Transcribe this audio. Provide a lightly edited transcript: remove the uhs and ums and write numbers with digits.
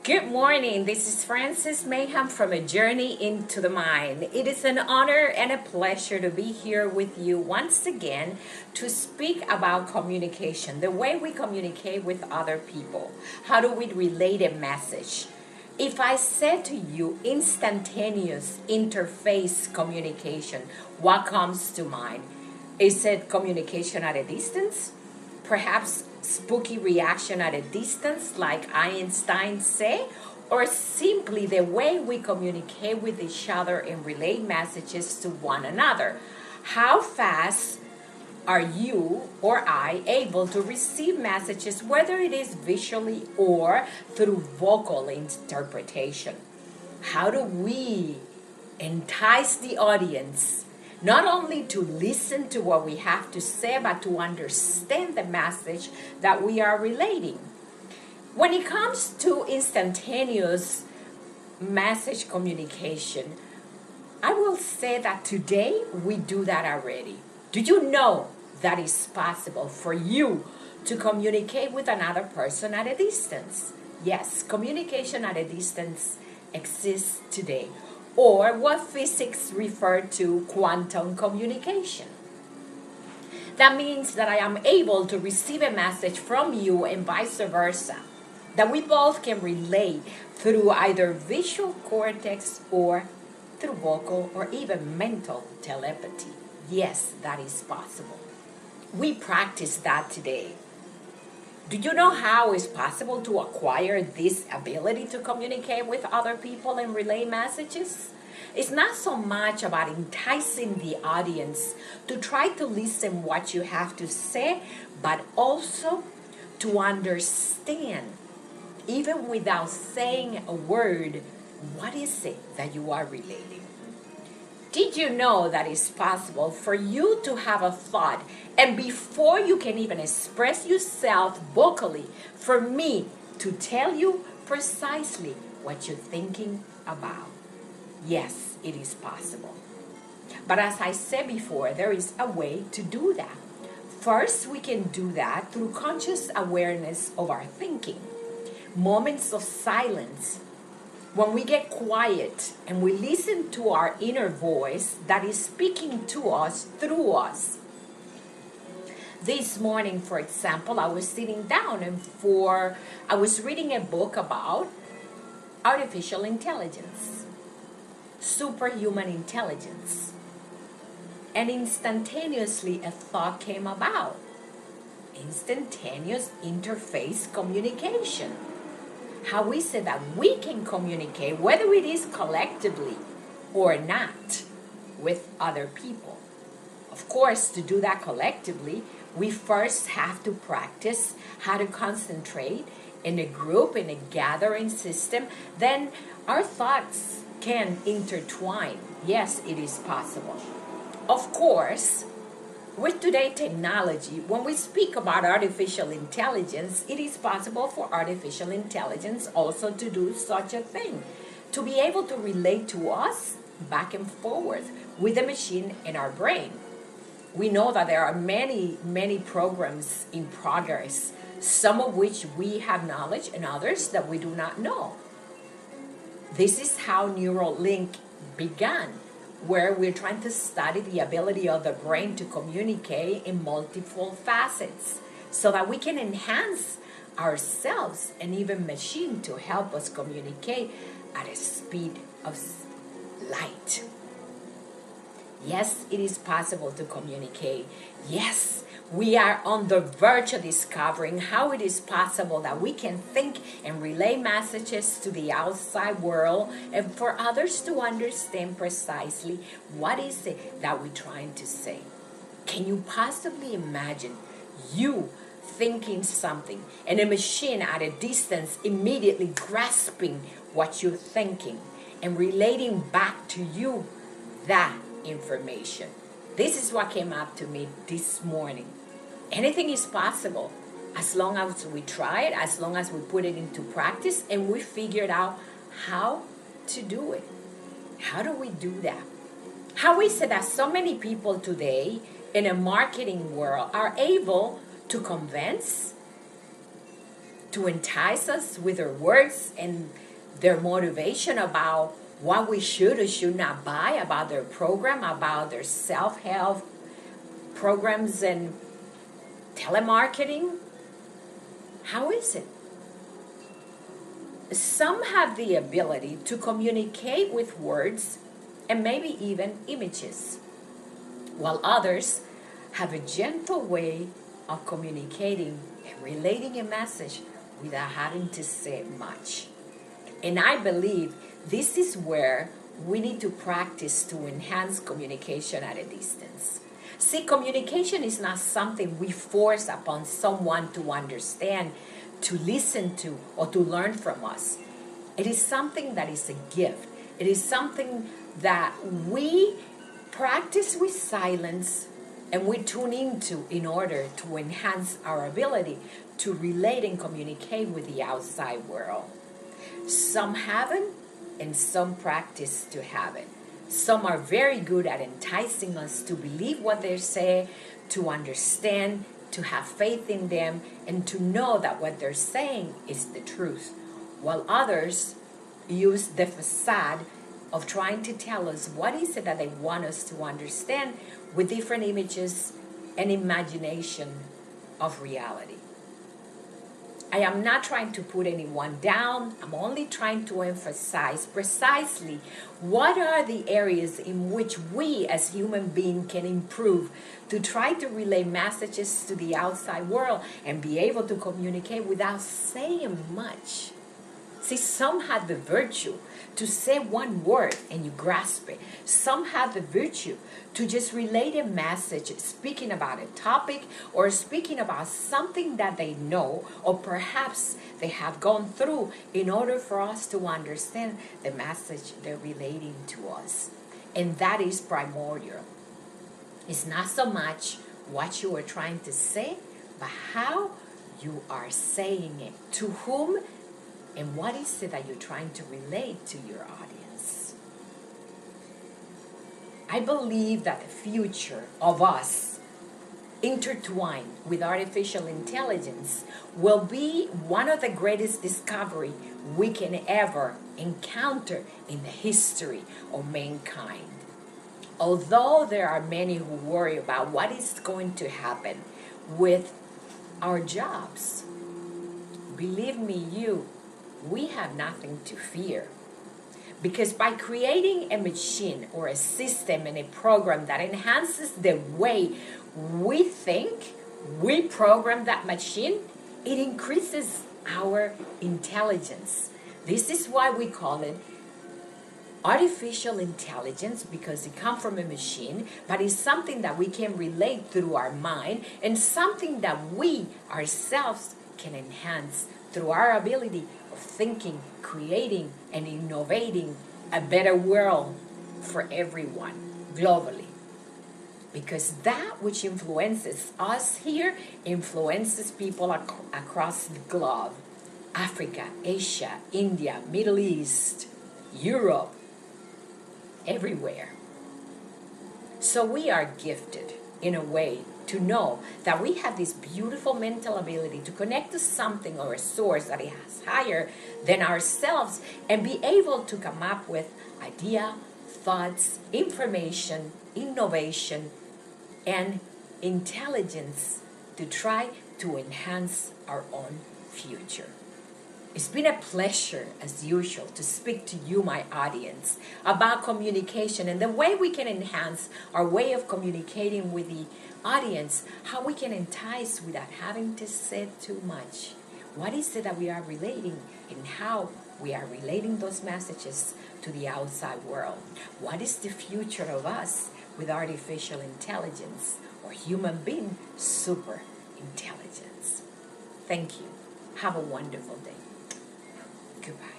Good morning. This is Francis Mahan from A Journey into the Mind. It is an honor and a pleasure to be here with you once again to speak about communication, the way we communicate with other people. How do we relate a message? If I said to you instantaneous interface communication, what comes to mind? Is it communication at a distance? Perhaps spooky reaction at a distance, like Einstein say, or simply the way we communicate with each other and relay messages to one another. How fast are you or I able to receive messages, whether it is visually or through vocal interpretation? How do we entice the audience not only to listen to what we have to say, but to understand the message that we are relating? When it comes to instantaneous message communication, I will say that today we do that already. Do you know that it's possible for you to communicate with another person at a distance? Yes, communication at a distance exists today, or what physics refer to quantum communication. That means that I am able to receive a message from you and vice versa, that we both can relate through either visual cortex or through vocal or even mental telepathy. Yes, that is possible. We practice that today. Do you know how it's possible to acquire this ability to communicate with other people and relay messages? It's not so much about enticing the audience to try to listen what you have to say, but also to understand, even without saying a word, what is it that you are relating. Did you know that it's possible for you to have a thought, and before you can even express yourself vocally, for me to tell you precisely what you're thinking about? Yes, it is possible. But as I said before, there is a way to do that. First, we can do that through conscious awareness of our thinking. Moments of silence, when we get quiet and we listen to our inner voice that is speaking to us through us. This morning, for example, I was sitting down and I was reading a book about artificial intelligence, superhuman intelligence, and instantaneously a thought came about: instantaneous interface communication. How we say that we can communicate, whether it is collectively or not, with other people. Of course, to do that collectively, we first have to practice how to concentrate in a group, in a gathering system. Then our thoughts can intertwine. Yes, it is possible. Of course, with today's technology, when we speak about artificial intelligence, it is possible for artificial intelligence also to do such a thing, to be able to relate to us back and forth with the machine in our brain. We know that there are many, many programs in progress, some of which we have knowledge and others that we do not know. This is how Neuralink began, where we're trying to study the ability of the brain to communicate in multiple facets so that we can enhance ourselves and even machine to help us communicate at a speed of light. Yes, it is possible to communicate. Yes, we are on the verge of discovering how it is possible that we can think and relay messages to the outside world and for others to understand precisely what is it that we're trying to say. Can you possibly imagine you thinking something and a machine at a distance immediately grasping what you're thinking and relating back to you that information? This is what came up to me this morning. Anything is possible as long as we try it, as long as we put it into practice and we figured out how to do it. How do we do that? How is it that so many people today in a marketing world are able to convince, to entice us with their words and their motivation about what we should or should not buy, about their program, about their self-help programs and telemarketing? How is it? Some have the ability to communicate with words and maybe even images, while others have a gentle way of communicating and relating a message without having to say much. And I believe this is where we need to practice to enhance communication at a distance. See, communication is not something we force upon someone to understand, to listen to, or to learn from us. It is something that is a gift. It is something that we practice with silence and we tune into in order to enhance our ability to relate and communicate with the outside world. Some haven't, and some practice to have it. Some are very good at enticing us to believe what they say, to understand, to have faith in them, and to know that what they're saying is the truth. While others use the facade of trying to tell us what is it that they want us to understand with different images and imagination of reality. I am not trying to put anyone down. I'm only trying to emphasize precisely what are the areas in which we as human beings can improve to try to relay messages to the outside world and be able to communicate without saying much. See, some have the virtue to say one word and you grasp it. Some have the virtue to just relate a message, speaking about a topic or speaking about something that they know or perhaps they have gone through in order for us to understand the message they're relating to us. And that is primordial. It's not so much what you are trying to say, but how you are saying it, to whom, and what is it that you're trying to relate to your audience. I believe that the future of us intertwined with artificial intelligence will be one of the greatest discoveries we can ever encounter in the history of mankind. Although there are many who worry about what is going to happen with our jobs, believe me, we have nothing to fear. Because by creating a machine or a system and a program that enhances the way we think, we program that machine, it increases our intelligence. This is why we call it artificial intelligence, because it comes from a machine, but it's something that we can relate through our mind and something that we ourselves can enhance through our ability of thinking, creating, and innovating a better world for everyone globally. Because that which influences us here influences people across the globe. Africa, Asia, India, Middle East, Europe, everywhere. So we are gifted in a way to know that we have this beautiful mental ability to connect to something or a source that is higher than ourselves and be able to come up with idea, thoughts, information, innovation, and intelligence to try to enhance our own future. It's been a pleasure, as usual, to speak to you, my audience, about communication and the way we can enhance our way of communicating with the audience, how we can entice without having to say too much. What is it that we are relating and how we are relating those messages to the outside world? What is the future of us with artificial intelligence or human being super intelligence? Thank you. Have a wonderful day. Goodbye.